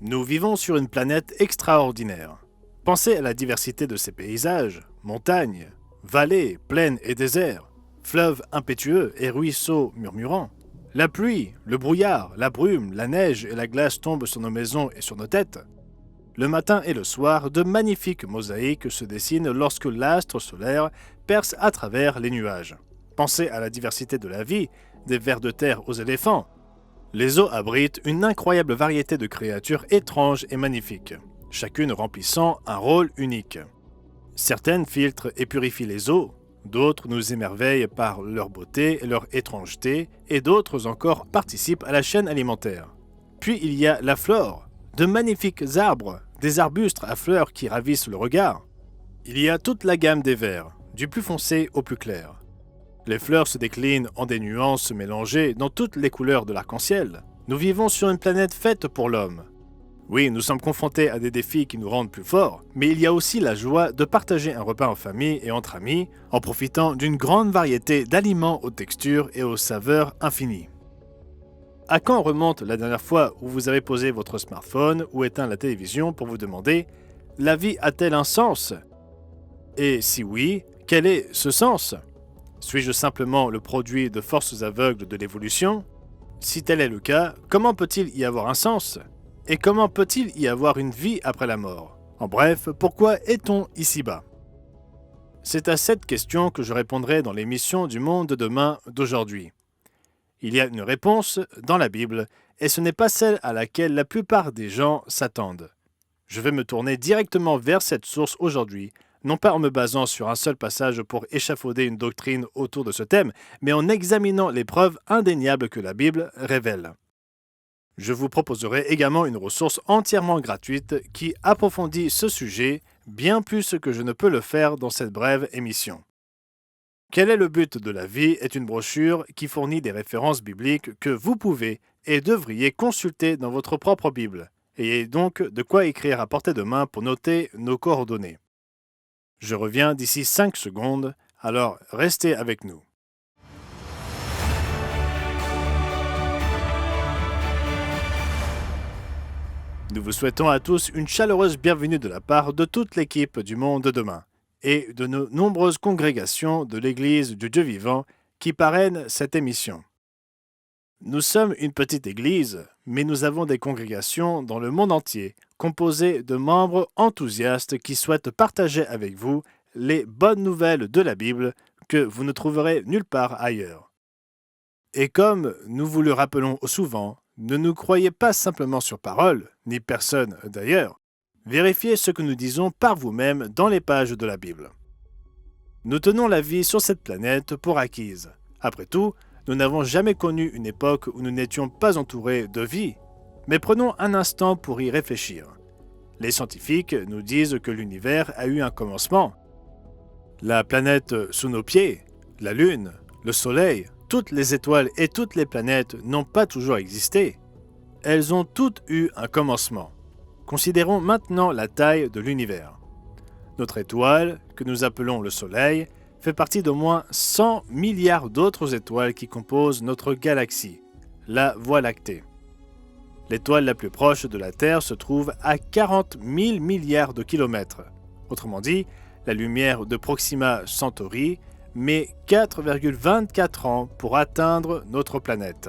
Nous vivons sur une planète extraordinaire. Pensez à la diversité de ses paysages, montagnes, vallées, plaines et déserts, fleuves impétueux et ruisseaux murmurants. La pluie, le brouillard, la brume, la neige et la glace tombent sur nos maisons et sur nos têtes. Le matin et le soir, de magnifiques mosaïques se dessinent lorsque l'astre solaire perce à travers les nuages. Pensez à la diversité de la vie, des vers de terre aux éléphants. Les eaux abritent une incroyable variété de créatures étranges et magnifiques, chacune remplissant un rôle unique. Certaines filtrent et purifient les eaux, d'autres nous émerveillent par leur beauté et leur étrangeté, et d'autres encore participent à la chaîne alimentaire. Puis il y a la flore, de magnifiques arbres, des arbustes à fleurs qui ravissent le regard. Il y a toute la gamme des verts, du plus foncé au plus clair. Les fleurs se déclinent en des nuances mélangées dans toutes les couleurs de l'arc-en-ciel. Nous vivons sur une planète faite pour l'homme. Oui, nous sommes confrontés à des défis qui nous rendent plus forts, mais il y a aussi la joie de partager un repas en famille et entre amis, en profitant d'une grande variété d'aliments aux textures et aux saveurs infinies. À quand remonte la dernière fois où vous avez posé votre smartphone ou éteint la télévision pour vous demander « La vie a-t-elle un sens ?» Et si oui, quel est ce sens ? Suis-je simplement le produit de forces aveugles de l'évolution ? Si tel est le cas, comment peut-il y avoir un sens ? Et comment peut-il y avoir une vie après la mort ? En bref, pourquoi est-on ici-bas ? C'est à cette question que je répondrai dans l'émission du Monde de demain d'aujourd'hui. Il y a une réponse dans la Bible, et ce n'est pas celle à laquelle la plupart des gens s'attendent. Je vais me tourner directement vers cette source aujourd'hui, non pas en me basant sur un seul passage pour échafauder une doctrine autour de ce thème, mais en examinant les preuves indéniables que la Bible révèle. Je vous proposerai également une ressource entièrement gratuite qui approfondit ce sujet bien plus que je ne peux le faire dans cette brève émission. Quel est le but de la vie est une brochure qui fournit des références bibliques que vous pouvez et devriez consulter dans votre propre Bible, et donc de quoi écrire à portée de main pour noter nos coordonnées. Je reviens d'ici 5 secondes, alors restez avec nous. Nous vous souhaitons à tous une chaleureuse bienvenue de la part de toute l'équipe du Monde de demain et de nos nombreuses congrégations de l'Église du Dieu vivant qui parrainent cette émission. Nous sommes une petite église, mais nous avons des congrégations dans le monde entier, composées de membres enthousiastes qui souhaitent partager avec vous les bonnes nouvelles de la Bible que vous ne trouverez nulle part ailleurs. Et comme nous vous le rappelons souvent, ne nous croyez pas simplement sur parole, ni personne d'ailleurs. Vérifiez ce que nous disons par vous-même dans les pages de la Bible. Nous tenons la vie sur cette planète pour acquise. Après tout, nous n'avons jamais connu une époque où nous n'étions pas entourés de vie. Mais prenons un instant pour y réfléchir. Les scientifiques nous disent que l'univers a eu un commencement. La planète sous nos pieds, la Lune, le Soleil, toutes les étoiles et toutes les planètes n'ont pas toujours existé. Elles ont toutes eu un commencement. Considérons maintenant la taille de l'univers. Notre étoile, que nous appelons le Soleil, fait partie d'au moins 100 milliards d'autres étoiles qui composent notre galaxie, la Voie lactée. L'étoile la plus proche de la Terre se trouve à 40 000 milliards de kilomètres. Autrement dit, la lumière de Proxima Centauri met 4,24 ans pour atteindre notre planète.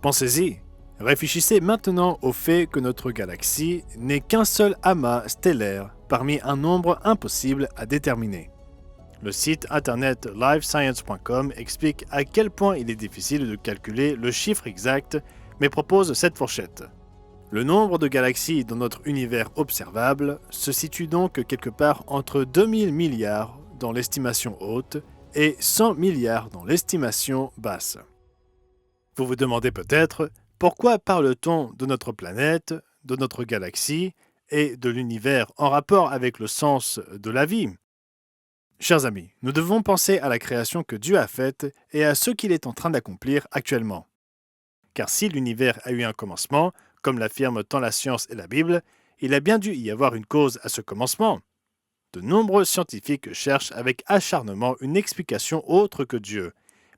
Pensez-y, réfléchissez maintenant au fait que notre galaxie n'est qu'un seul amas stellaire parmi un nombre impossible à déterminer. Le site internet livescience.com explique à quel point il est difficile de calculer le chiffre exact, mais propose cette fourchette. Le nombre de galaxies dans notre univers observable se situe donc quelque part entre 2000 milliards dans l'estimation haute et 100 milliards dans l'estimation basse. Vous vous demandez peut-être pourquoi parle-t-on de notre planète, de notre galaxie et de l'univers en rapport avec le sens de la vie ? Chers amis, nous devons penser à la création que Dieu a faite et à ce qu'il est en train d'accomplir actuellement. Car si l'univers a eu un commencement, comme l'affirment tant la science et la Bible, il a bien dû y avoir une cause à ce commencement. De nombreux scientifiques cherchent avec acharnement une explication autre que Dieu,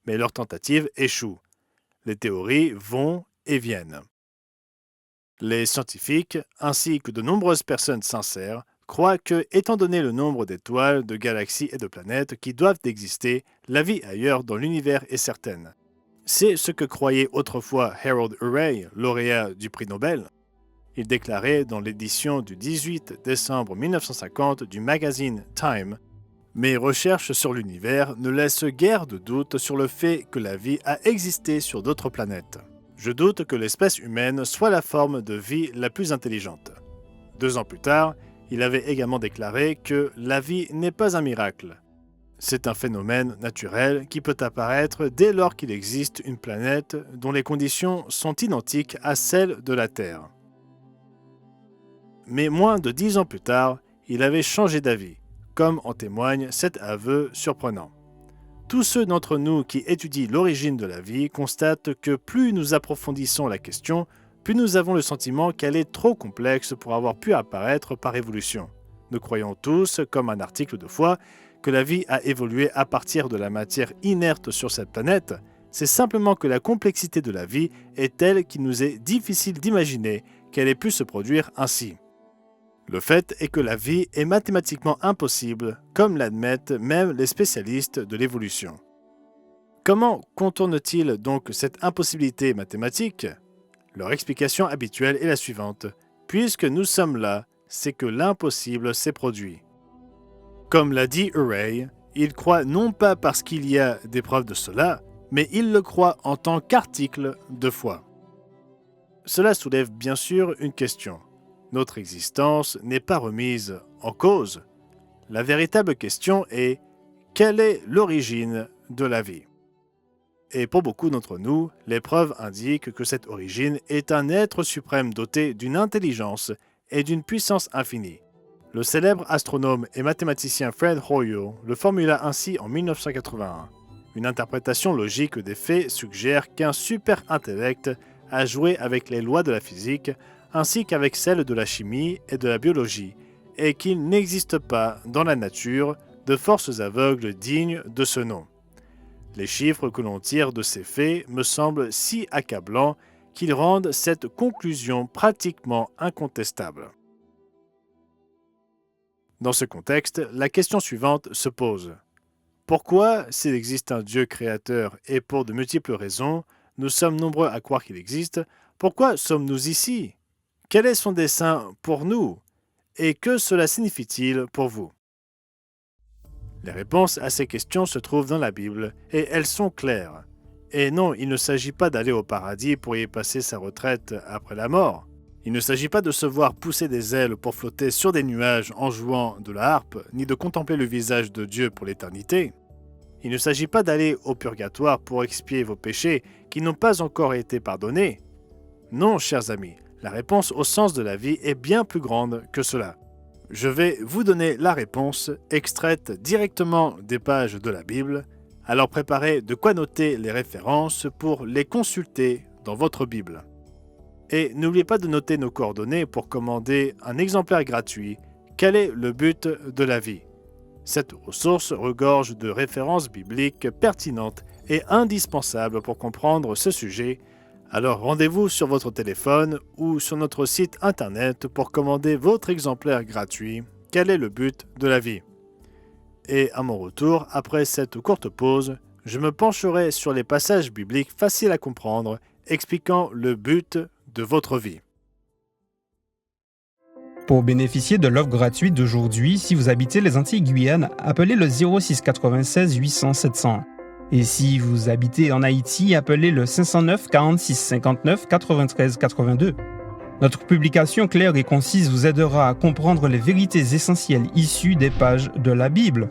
mais leurs tentatives échouent. Les théories vont et viennent. Les scientifiques, ainsi que de nombreuses personnes sincères, croient que, étant donné le nombre d'étoiles, de galaxies et de planètes qui doivent exister, la vie ailleurs dans l'univers est certaine. C'est ce que croyait autrefois Harold Urey, lauréat du prix Nobel. Il déclarait dans l'édition du 18 décembre 1950 du magazine Time « Mes recherches sur l'univers ne laissent guère de doute sur le fait que la vie a existé sur d'autres planètes. Je doute que l'espèce humaine soit la forme de vie la plus intelligente. » 2 ans plus tard, il avait également déclaré que la vie n'est pas un miracle. C'est un phénomène naturel qui peut apparaître dès lors qu'il existe une planète dont les conditions sont identiques à celles de la Terre. Mais moins de 10 ans plus tard, il avait changé d'avis, comme en témoigne cet aveu surprenant. Tous ceux d'entre nous qui étudient l'origine de la vie constatent que plus nous approfondissons la question, plus nous avons le sentiment qu'elle est trop complexe pour avoir pu apparaître par évolution. Nous croyons tous, comme un article de foi, que la vie a évolué à partir de la matière inerte sur cette planète. C'est simplement que la complexité de la vie est telle qu'il nous est difficile d'imaginer qu'elle ait pu se produire ainsi. Le fait est que la vie est mathématiquement impossible, comme l'admettent même les spécialistes de l'évolution. Comment contournent-ils donc cette impossibilité mathématique ? Leur explication habituelle est la suivante. Puisque nous sommes là, c'est que l'impossible s'est produit. Comme l'a dit Urey, il croit non pas parce qu'il y a des preuves de cela, mais il le croit en tant qu'article de foi. Cela soulève bien sûr une question. Notre existence n'est pas remise en cause. La véritable question est « Quelle est l'origine de la vie ?» Et pour beaucoup d'entre nous, les preuves indiquent que cette origine est un être suprême doté d'une intelligence et d'une puissance infinie. Le célèbre astronome et mathématicien Fred Hoyle le formula ainsi en 1981. Une interprétation logique des faits suggère qu'un super-intellect a joué avec les lois de la physique ainsi qu'avec celles de la chimie et de la biologie, et qu'il n'existe pas dans la nature de forces aveugles dignes de ce nom. Les chiffres que l'on tire de ces faits me semblent si accablants qu'ils rendent cette conclusion pratiquement incontestable. Dans ce contexte, la question suivante se pose. Pourquoi, s'il existe un Dieu créateur et pour de multiples raisons, nous sommes nombreux à croire qu'il existe, pourquoi sommes-nous ici ? Quel est son dessein pour nous? Et que cela signifie-t-il pour vous? Les réponses à ces questions se trouvent dans la Bible et elles sont claires. Et non, il ne s'agit pas d'aller au paradis pour y passer sa retraite après la mort. Il ne s'agit pas de se voir pousser des ailes pour flotter sur des nuages en jouant de la harpe, ni de contempler le visage de Dieu pour l'éternité. Il ne s'agit pas d'aller au purgatoire pour expier vos péchés qui n'ont pas encore été pardonnés. Non, chers amis, la réponse au sens de la vie est bien plus grande que cela. Je vais vous donner la réponse, extraite directement des pages de la Bible. Alors préparez de quoi noter les références pour les consulter dans votre Bible. Et n'oubliez pas de noter nos coordonnées pour commander un exemplaire gratuit. Quel est le but de la vie? Cette ressource regorge de références bibliques pertinentes et indispensables pour comprendre ce sujet. Alors rendez-vous sur votre téléphone ou sur notre site internet pour commander votre exemplaire gratuit. Quel est le but de la vie? Et à mon retour, après cette courte pause, je me pencherai sur les passages bibliques faciles à comprendre, expliquant le but de votre vie. Pour bénéficier de l'offre gratuite d'aujourd'hui, si vous habitez les Antilles-Guyane, appelez le 06 96 800 700. Et si vous habitez en Haïti, appelez le 509 46 59 93 82. Notre publication claire et concise vous aidera à comprendre les vérités essentielles issues des pages de la Bible.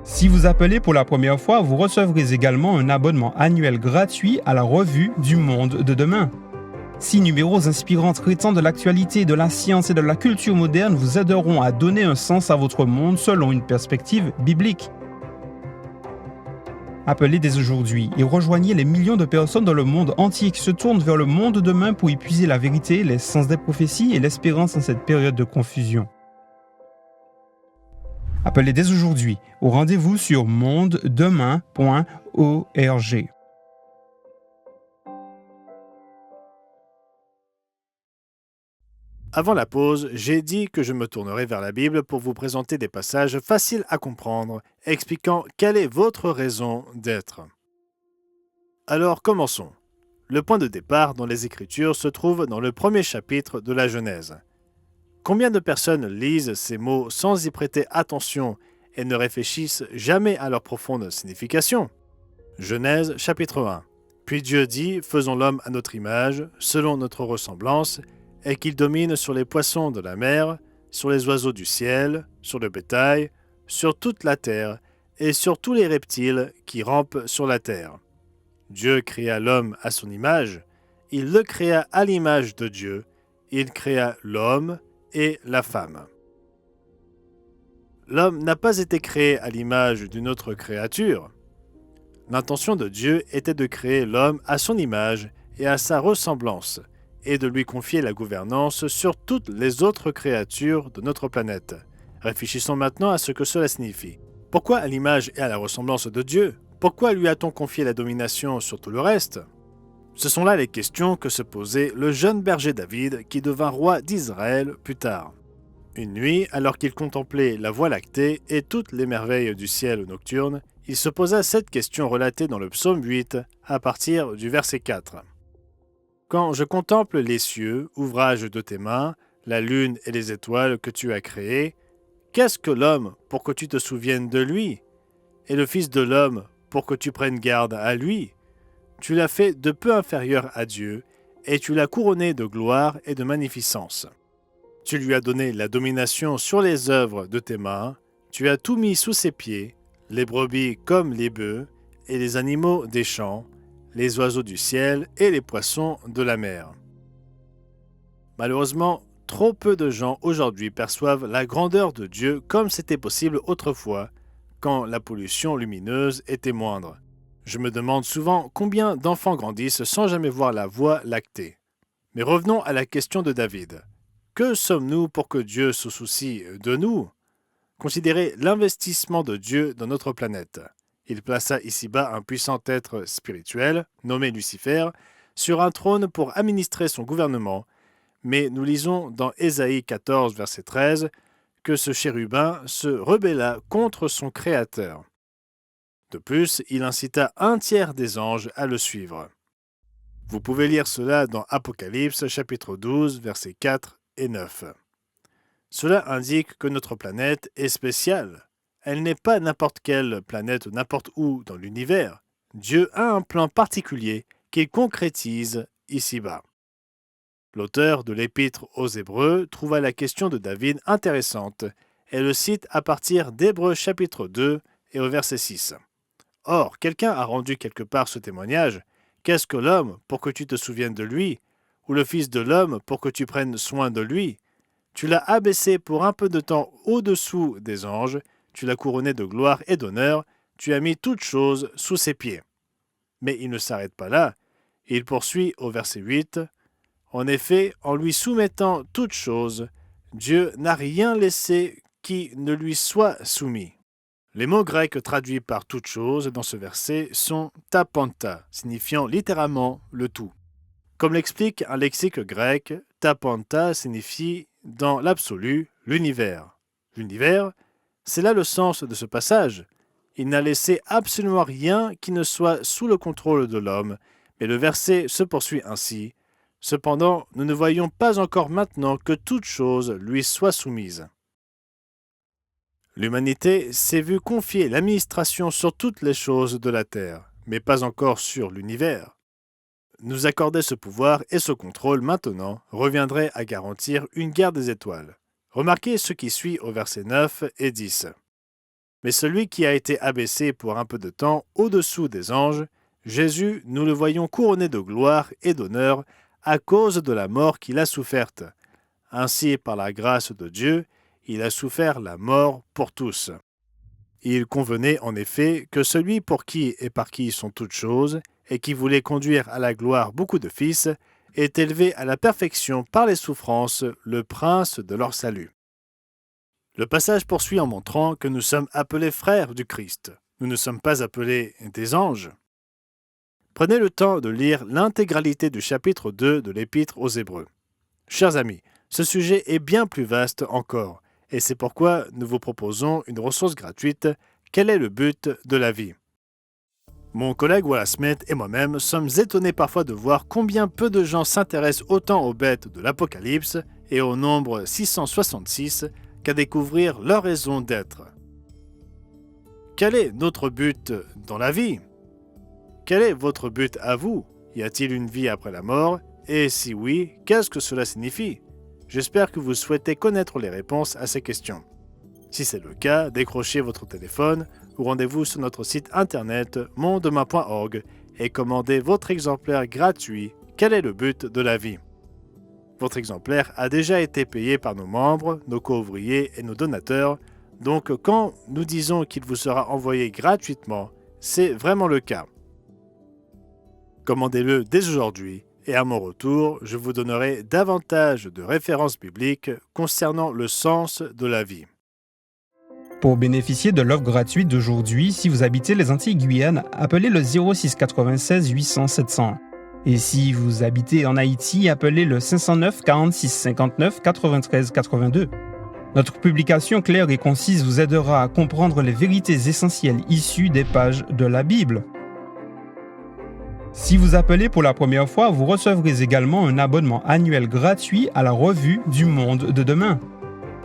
Si vous appelez pour la première fois, vous recevrez également un abonnement annuel gratuit à la revue du Monde de demain. 6 numéros inspirants traitant de l'actualité, de la science et de la culture moderne vous aideront à donner un sens à votre monde selon une perspective biblique. Appelez dès aujourd'hui et rejoignez les millions de personnes dans le monde entier qui se tournent vers le monde de demain pour y puiser la vérité, les sens des prophéties et l'espérance en cette période de confusion. Appelez dès aujourd'hui au rendez-vous sur mondedemain.org. Avant la pause, j'ai dit que je me tournerai vers la Bible pour vous présenter des passages faciles à comprendre, expliquant quelle est votre raison d'être. Alors commençons. Le point de départ dans les Écritures se trouve dans le premier chapitre de la Genèse. Combien de personnes lisent ces mots sans y prêter attention et ne réfléchissent jamais à leur profonde signification? Genèse chapitre 1. Puis Dieu dit, faisons l'homme à notre image, selon notre ressemblance, et qu'il domine sur les poissons de la mer, sur les oiseaux du ciel, sur le bétail, sur toute la terre, et sur tous les reptiles qui rampent sur la terre. Dieu créa l'homme à son image, il le créa à l'image de Dieu, il créa l'homme et la femme. L'homme n'a pas été créé à l'image d'une autre créature. L'intention de Dieu était de créer l'homme à son image et à sa ressemblance, et de lui confier la gouvernance sur toutes les autres créatures de notre planète. Réfléchissons maintenant à ce que cela signifie. Pourquoi à l'image et à la ressemblance de Dieu? Pourquoi lui a-t-on confié la domination sur tout le reste? Ce sont là les questions que se posait le jeune berger David qui devint roi d'Israël plus tard. Une nuit, alors qu'il contemplait la Voie lactée et toutes les merveilles du ciel nocturne, il se posa cette question relatée dans le psaume 8 à partir du verset 4. Quand je contemple les cieux, ouvrage de tes mains, la lune et les étoiles que tu as créées, qu'est-ce que l'homme pour que tu te souviennes de lui? Et le Fils de l'homme pour que tu prennes garde à lui? Tu l'as fait de peu inférieur à Dieu, et tu l'as couronné de gloire et de magnificence. Tu lui as donné la domination sur les œuvres de tes mains, tu as tout mis sous ses pieds, les brebis comme les bœufs, et les animaux des champs, les oiseaux du ciel et les poissons de la mer. Malheureusement, trop peu de gens aujourd'hui perçoivent la grandeur de Dieu comme c'était possible autrefois, quand la pollution lumineuse était moindre. Je me demande souvent combien d'enfants grandissent sans jamais voir la Voie lactée. Mais revenons à la question de David. Que sommes-nous pour que Dieu se soucie de nous? Considérez l'investissement de Dieu dans notre planète. Il plaça ici-bas un puissant être spirituel, nommé Lucifer, sur un trône pour administrer son gouvernement, mais nous lisons dans Ésaïe 14, verset 13, que ce chérubin se rebella contre son Créateur. De plus, il incita un tiers des anges à le suivre. Vous pouvez lire cela dans Apocalypse chapitre 12, versets 4 et 9. Cela indique que notre planète est spéciale. Elle n'est pas n'importe quelle planète n'importe où dans l'univers. Dieu a un plan particulier qu'il concrétise ici-bas. L'auteur de l'Épître aux Hébreux trouva la question de David intéressante et le cite à partir d'Hébreux chapitre 2 et au verset 6. Or, quelqu'un a rendu quelque part ce témoignage. Qu'est-ce que l'homme pour que tu te souviennes de lui? Ou le Fils de l'homme pour que tu prennes soin de lui? Tu l'as abaissé pour un peu de temps au-dessous des anges, tu l'as couronné de gloire et d'honneur, tu as mis toutes choses sous ses pieds. Mais il ne s'arrête pas là. Il poursuit au verset 8. En effet, en lui soumettant toutes choses, Dieu n'a rien laissé qui ne lui soit soumis. Les mots grecs traduits par toutes choses dans ce verset sont tapanta, signifiant littéralement le tout. Comme l'explique un lexique grec, tapanta signifie dans l'absolu l'univers. L'univers, c'est là le sens de ce passage. Il n'a laissé absolument rien qui ne soit sous le contrôle de l'homme, mais le verset se poursuit ainsi. Cependant, nous ne voyons pas encore maintenant que toute chose lui soit soumise. L'humanité s'est vue confier l'administration sur toutes les choses de la terre, mais pas encore sur l'univers. Nous accorder ce pouvoir et ce contrôle maintenant reviendrait à garantir une guerre des étoiles. Remarquez ce qui suit au verset 9 et 10. Mais celui qui a été abaissé pour un peu de temps au-dessous des anges, Jésus, nous le voyons couronné de gloire et d'honneur à cause de la mort qu'il a soufferte. Ainsi, par la grâce de Dieu, il a souffert la mort pour tous. Il convenait en effet que celui pour qui et par qui sont toutes choses, et qui voulait conduire à la gloire beaucoup de fils, est élevé à la perfection par les souffrances, le prince de leur salut. Le passage poursuit en montrant que nous sommes appelés frères du Christ. Nous ne sommes pas appelés des anges. Prenez le temps de lire l'intégralité du chapitre 2 de l'Épître aux Hébreux. Chers amis, Ce sujet est bien plus vaste encore, et c'est pourquoi nous vous proposons une ressource gratuite. Quel est le but de la vie? Mon collègue Wallace Smith et moi-même sommes étonnés parfois de voir combien peu de gens s'intéressent autant aux bêtes de l'Apocalypse et au nombre 666 qu'à découvrir leur raison d'être. Quel est notre but dans la vie? Quel est votre but à vous? Y a-t-il une vie après la mort? Et si oui, qu'est-ce que cela signifie? J'espère que vous souhaitez connaître les réponses à ces questions. Si c'est le cas, décrochez votre téléphone ou rendez-vous sur notre site internet mondedemain.org et commandez votre exemplaire gratuit. Quel est le but de la vie? Votre exemplaire a déjà été payé par nos membres, nos co-ouvriers et nos donateurs, donc quand nous disons qu'il vous sera envoyé gratuitement, c'est vraiment le cas. Commandez-le dès aujourd'hui et à mon retour, je vous donnerai davantage de références bibliques concernant le sens de la vie. Pour bénéficier de l'offre gratuite d'aujourd'hui, si vous habitez les Antilles-Guyane, appelez le 06 96 800 701. Et si vous habitez en Haïti, appelez le 509 46 59 93 82. Notre publication claire et concise vous aidera à comprendre les vérités essentielles issues des pages de la Bible. Si vous appelez pour la première fois, vous recevrez également un abonnement annuel gratuit à la revue du Monde de demain.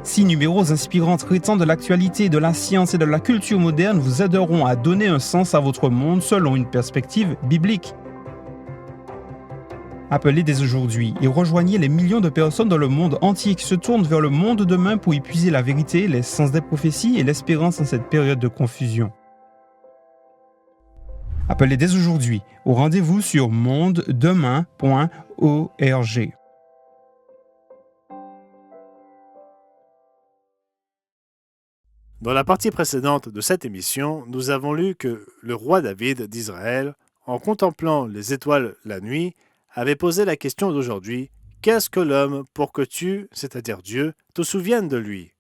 6 numéros inspirants traitant de l'actualité, de la science et de la culture moderne vous aideront à donner un sens à votre monde selon une perspective biblique. Appelez dès aujourd'hui et rejoignez les millions de personnes dans le monde entier qui se tournent vers le monde de demain pour y puiser la vérité, les sens des prophéties et l'espérance en cette période de confusion. Appelez dès aujourd'hui au rendez-vous sur mondedemain.org. Dans la partie précédente de cette émission, nous avons lu que le roi David d'Israël, en contemplant les étoiles la nuit, avait posé la question d'aujourd'hui: qu'est-ce que l'homme pour que tu, c'est-à-dire Dieu, te souviennes de lui?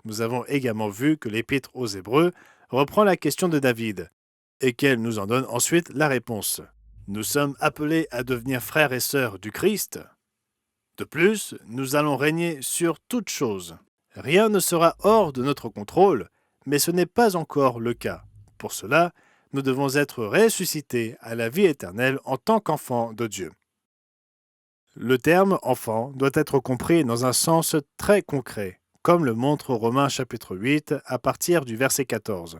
Nous avons également vu que l'Épître aux Hébreux reprend la question de David et qu'elle nous en donne ensuite la réponse. Nous sommes appelés à devenir frères et sœurs du Christ. De plus, nous allons régner sur toutes choses. Rien ne sera hors de notre contrôle, mais ce n'est pas encore le cas. Pour cela, nous devons être ressuscités à la vie éternelle en tant qu'enfants de Dieu. Le terme « enfant » doit être compris dans un sens très concret, comme le montre Romains chapitre 8 à partir du verset 14.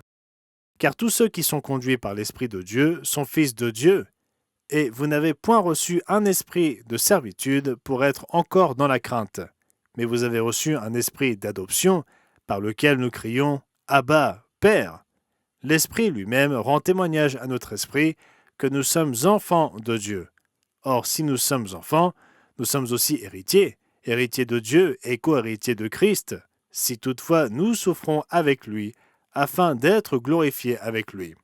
Car tous ceux qui sont conduits par l'Esprit de Dieu sont fils de Dieu, et vous n'avez point reçu un esprit de servitude pour être encore dans la crainte, mais vous avez reçu un esprit d'adoption par lequel nous crions « Abba, Père ». L'Esprit lui-même rend témoignage à notre esprit que nous sommes enfants de Dieu. Or, si nous sommes enfants, nous sommes aussi héritiers, héritiers de Dieu et co-héritiers de Christ, si toutefois nous souffrons avec lui, afin d'être glorifiés avec lui.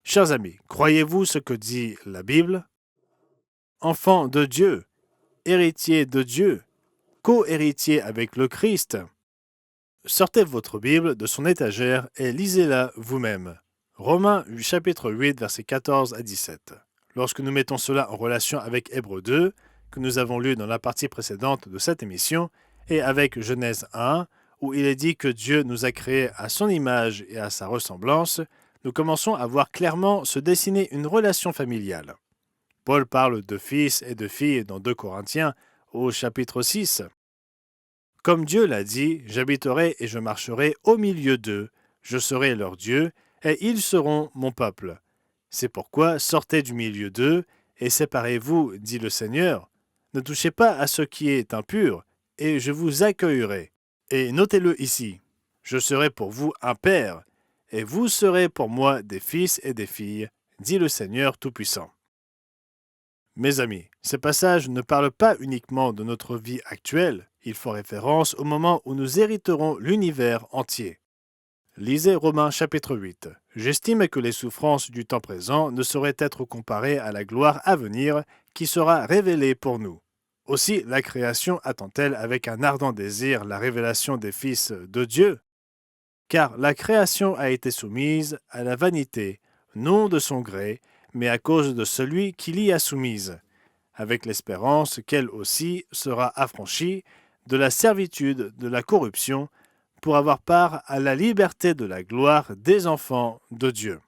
Chers amis, croyez-vous ce que dit la Bible? Enfants de Dieu, héritiers de Dieu, co-héritiers avec le Christ. Sortez votre Bible de son étagère et lisez-la vous-même. Romains chapitre 8, versets 14 à 17. Lorsque nous mettons cela en relation avec Hébreux 2, que nous avons lu dans la partie précédente de cette émission, et avec Genèse 1, où il est dit que Dieu nous a créés à son image et à sa ressemblance, nous commençons à voir clairement se dessiner une relation familiale. Paul parle de fils et de filles dans 2 Corinthiens au chapitre 6. Comme Dieu l'a dit, j'habiterai et je marcherai au milieu d'eux, je serai leur Dieu, et ils seront mon peuple. C'est pourquoi sortez du milieu d'eux et séparez-vous, dit le Seigneur. Ne touchez pas à ce qui est impur, et je vous accueillerai. Et notez-le ici, je serai pour vous un père, et vous serez pour moi des fils et des filles, dit le Seigneur Tout-Puissant. Mes amis, ces passages ne parlent pas uniquement de notre vie actuelle, ils font référence au moment où nous hériterons l'univers entier. Lisez Romains chapitre 8. J'estime que les souffrances du temps présent ne sauraient être comparées à la gloire à venir qui sera révélée pour nous. Aussi, la création attend-elle avec un ardent désir la révélation des fils de Dieu? Car la création a été soumise à la vanité, non de son gré, mais à cause de celui qui l'y a soumise, avec l'espérance qu'elle aussi sera affranchie de la servitude de la corruption pour avoir part à la liberté de la gloire des enfants de Dieu.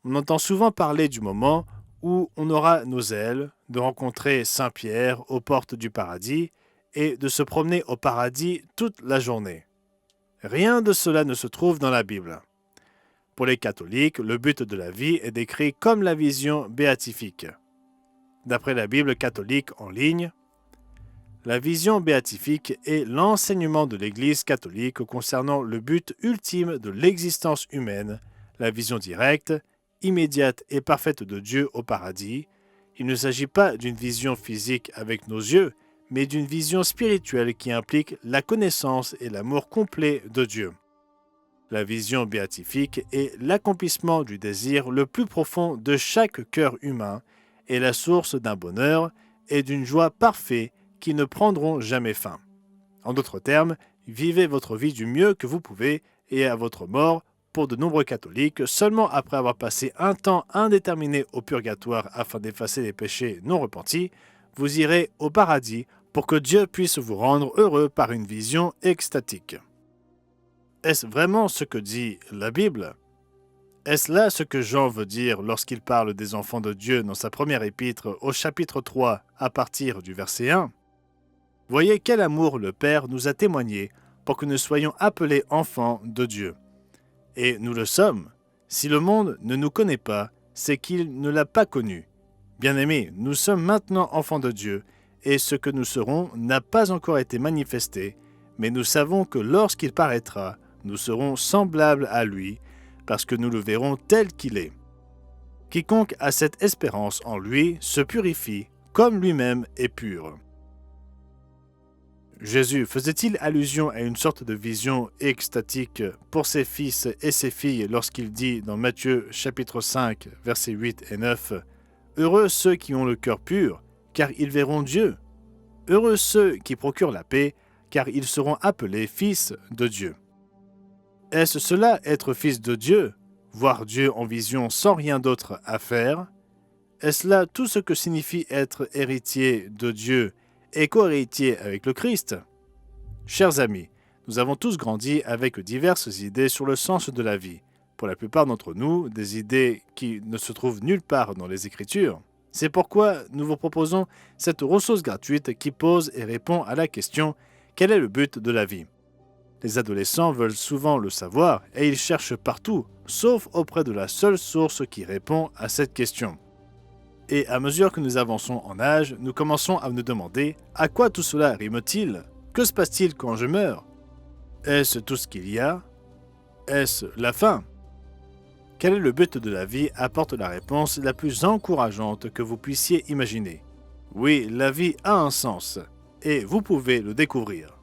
On entend souvent parler du moment où on aura nos ailes, de rencontrer Saint Pierre aux portes du paradis et de se promener au paradis toute la journée. Rien de cela ne se trouve dans la Bible. Pour les catholiques, le but de la vie est décrit comme la vision béatifique. D'après la Bible catholique en ligne, la vision béatifique est l'enseignement de l'Église catholique concernant le but ultime de l'existence humaine, la vision directe, immédiate et parfaite de Dieu au paradis. Il ne s'agit pas d'une vision physique avec nos yeux, mais d'une vision spirituelle qui implique la connaissance et l'amour complet de Dieu. La vision béatifique est l'accomplissement du désir le plus profond de chaque cœur humain et la source d'un bonheur et d'une joie parfaits qui ne prendront jamais fin. En d'autres termes, vivez votre vie du mieux que vous pouvez et à votre mort, pour de nombreux catholiques, seulement après avoir passé un temps indéterminé au purgatoire afin d'effacer les péchés non repentis, vous irez au paradis pour que Dieu puisse vous rendre heureux par une vision extatique. Est-ce vraiment ce que dit la Bible? Est-ce là ce que Jean veut dire lorsqu'il parle des enfants de Dieu dans sa première épître au chapitre 3 à partir du verset 1? Voyez quel amour le Père nous a témoigné pour que nous soyons appelés enfants de Dieu. Et nous le sommes. Si le monde ne nous connaît pas, c'est qu'il ne l'a pas connu. Bien-aimés, nous sommes maintenant enfants de Dieu, et ce que nous serons n'a pas encore été manifesté, mais nous savons que lorsqu'il paraîtra, nous serons semblables à lui, parce que nous le verrons tel qu'il est. Quiconque a cette espérance en lui se purifie, comme lui-même est pur. Jésus faisait-il allusion à une sorte de vision extatique pour ses fils et ses filles lorsqu'il dit dans Matthieu chapitre 5, versets 8 et 9 « Heureux ceux qui ont le cœur pur, car ils verront Dieu. Heureux ceux qui procurent la paix, car ils seront appelés fils de Dieu. » Est-ce cela être fils de Dieu, voir Dieu en vision sans rien d'autre à faire? Est-ce là tout ce que signifie être héritier de Dieu et co-héritier avec le Christ? Chers amis, nous avons tous grandi avec diverses idées sur le sens de la vie. Pour la plupart d'entre nous, des idées qui ne se trouvent nulle part dans les Écritures. C'est pourquoi nous vous proposons cette ressource gratuite qui pose et répond à la question « Quel est le but de la vie ?» Les adolescents veulent souvent le savoir et ils cherchent partout, sauf auprès de la seule source qui répond à cette question. Et à mesure que nous avançons en âge, nous commençons à nous demander « À quoi tout cela rime-t-il? Que se passe-t-il quand je meurs? Est-ce tout ce qu'il y a? Est-ce la fin ?» Quel est le but de la vie apporte la réponse la plus encourageante que vous puissiez imaginer. Oui, la vie a un sens, et vous pouvez le découvrir.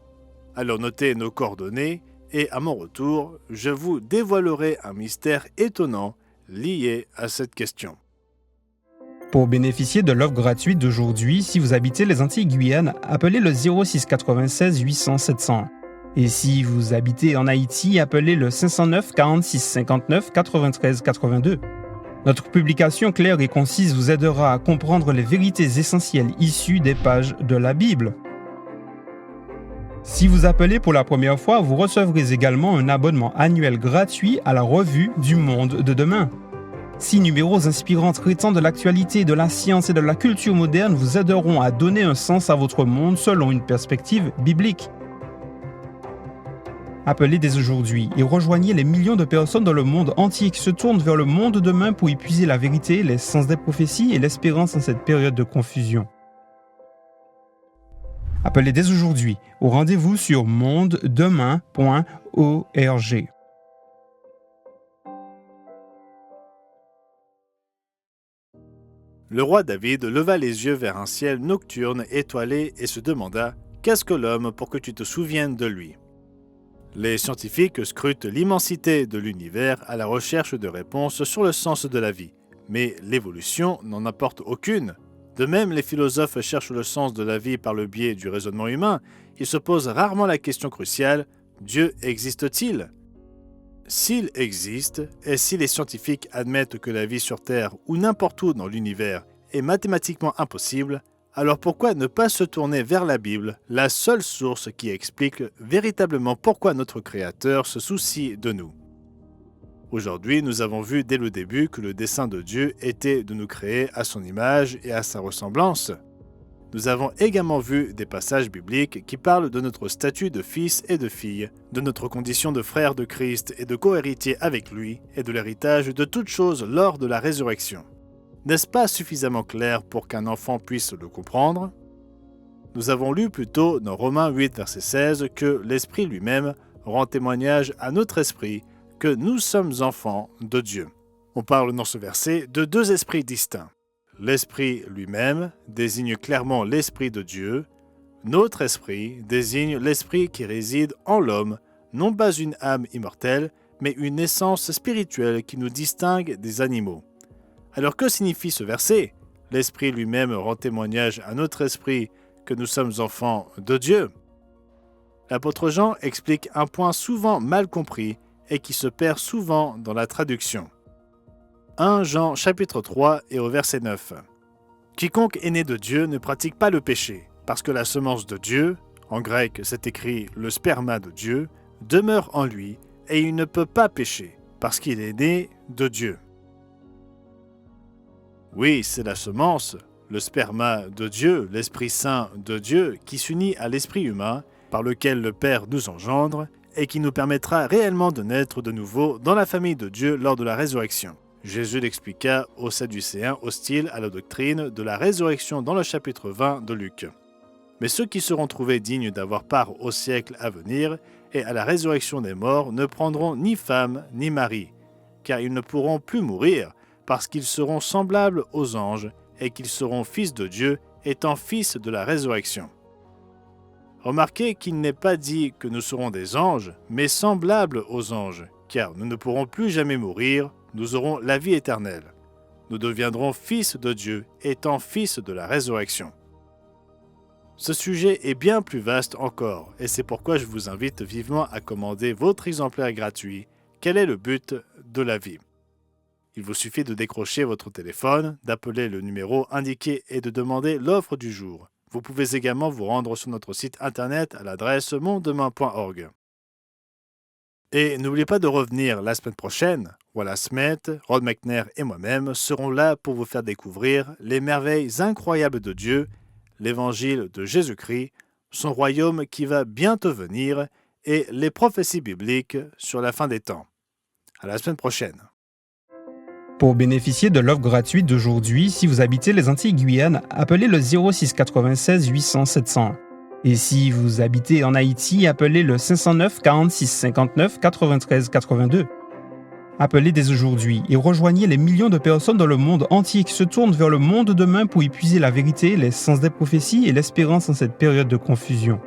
Alors notez nos coordonnées, et à mon retour, je vous dévoilerai un mystère étonnant lié à cette question. Pour bénéficier de l'offre gratuite d'aujourd'hui, si vous habitez les Antilles-Guyane, appelez le 06 96 800 701. Et si vous habitez en Haïti, appelez le 509 46 59 93 82. Notre publication claire et concise vous aidera à comprendre les vérités essentielles issues des pages de la Bible. Si vous appelez pour la première fois, vous recevrez également un abonnement annuel gratuit à la revue du Monde de demain. 6 numéros inspirants traitant de l'actualité, de la science et de la culture moderne vous aideront à donner un sens à votre monde selon une perspective biblique. Appelez dès aujourd'hui et rejoignez les millions de personnes dans le monde entier qui se tournent vers le monde de demain pour y puiser la vérité, les sens des prophéties et l'espérance en cette période de confusion. Appelez dès aujourd'hui au rendez-vous sur mondedemain.org. Le roi David leva les yeux vers un ciel nocturne étoilé et se demanda « Qu'est-ce que l'homme pour que tu te souviennes de lui ?» Les scientifiques scrutent l'immensité de l'univers à la recherche de réponses sur le sens de la vie, mais l'évolution n'en apporte aucune. De même, les philosophes cherchent le sens de la vie par le biais du raisonnement humain. Ils se posent rarement la question cruciale « Dieu existe-t-il » S'il existe, et si les scientifiques admettent que la vie sur Terre ou n'importe où dans l'univers est mathématiquement impossible, alors pourquoi ne pas se tourner vers la Bible, la seule source qui explique véritablement pourquoi notre Créateur se soucie de nous? Aujourd'hui, nous avons vu dès le début que le dessein de Dieu était de nous créer à son image et à sa ressemblance. Nous avons également vu des passages bibliques qui parlent de notre statut de fils et de fille, de notre condition de frère de Christ et de co-héritier avec lui, et de l'héritage de toutes choses lors de la résurrection. N'est-ce pas suffisamment clair pour qu'un enfant puisse le comprendre? Nous avons lu plus tôt dans Romains 8, verset 16, que l'Esprit lui-même rend témoignage à notre esprit que nous sommes enfants de Dieu. On parle dans ce verset de deux esprits distincts. L'Esprit lui-même désigne clairement l'Esprit de Dieu. Notre esprit désigne l'Esprit qui réside en l'homme, non pas une âme immortelle, mais une essence spirituelle qui nous distingue des animaux. Alors que signifie ce verset? L'Esprit lui-même rend témoignage à notre esprit que nous sommes enfants de Dieu. L'apôtre Jean explique un point souvent mal compris et qui se perd souvent dans la traduction. 1 Jean chapitre 3 et au verset 9. Quiconque est né de Dieu ne pratique pas le péché, parce que la semence de Dieu, en grec c'est écrit le sperma de Dieu, demeure en lui, et il ne peut pas pécher, parce qu'il est né de Dieu. Oui, c'est la semence, le sperma de Dieu, l'Esprit Saint de Dieu, qui s'unit à l'Esprit humain, par lequel le Père nous engendre, et qui nous permettra réellement de naître de nouveau dans la famille de Dieu lors de la résurrection. Jésus l'expliqua aux Sadducéens hostiles à la doctrine de la résurrection dans le chapitre 20 de Luc. Mais ceux qui seront trouvés dignes d'avoir part au siècle à venir et à la résurrection des morts ne prendront ni femme ni mari, car ils ne pourront plus mourir, parce qu'ils seront semblables aux anges et qu'ils seront fils de Dieu, étant fils de la résurrection. Remarquez qu'il n'est pas dit que nous serons des anges, mais semblables aux anges, car nous ne pourrons plus jamais mourir, nous aurons la vie éternelle. Nous deviendrons fils de Dieu, étant fils de la résurrection. Ce sujet est bien plus vaste encore, et c'est pourquoi je vous invite vivement à commander votre exemplaire gratuit « Quel est le but de la vie ?» Il vous suffit de décrocher votre téléphone, d'appeler le numéro indiqué et de demander l'offre du jour. Vous pouvez également vous rendre sur notre site internet à l'adresse mondedemain.org. Et n'oubliez pas de revenir la semaine prochaine. Wallace Smith, Rod McNair et moi-même serons là pour vous faire découvrir les merveilles incroyables de Dieu, l'évangile de Jésus-Christ, son royaume qui va bientôt venir et les prophéties bibliques sur la fin des temps. À la semaine prochaine. Pour bénéficier de l'offre gratuite d'aujourd'hui, si vous habitez les Antilles-Guyane, appelez le 06 96 800 701. Et si vous habitez en Haïti, appelez le 509 46 59 93 82. Appelez dès aujourd'hui et rejoignez les millions de personnes dans le monde entier qui se tournent vers le monde de demain pour y puiser la vérité, les sens des prophéties et l'espérance en cette période de confusion.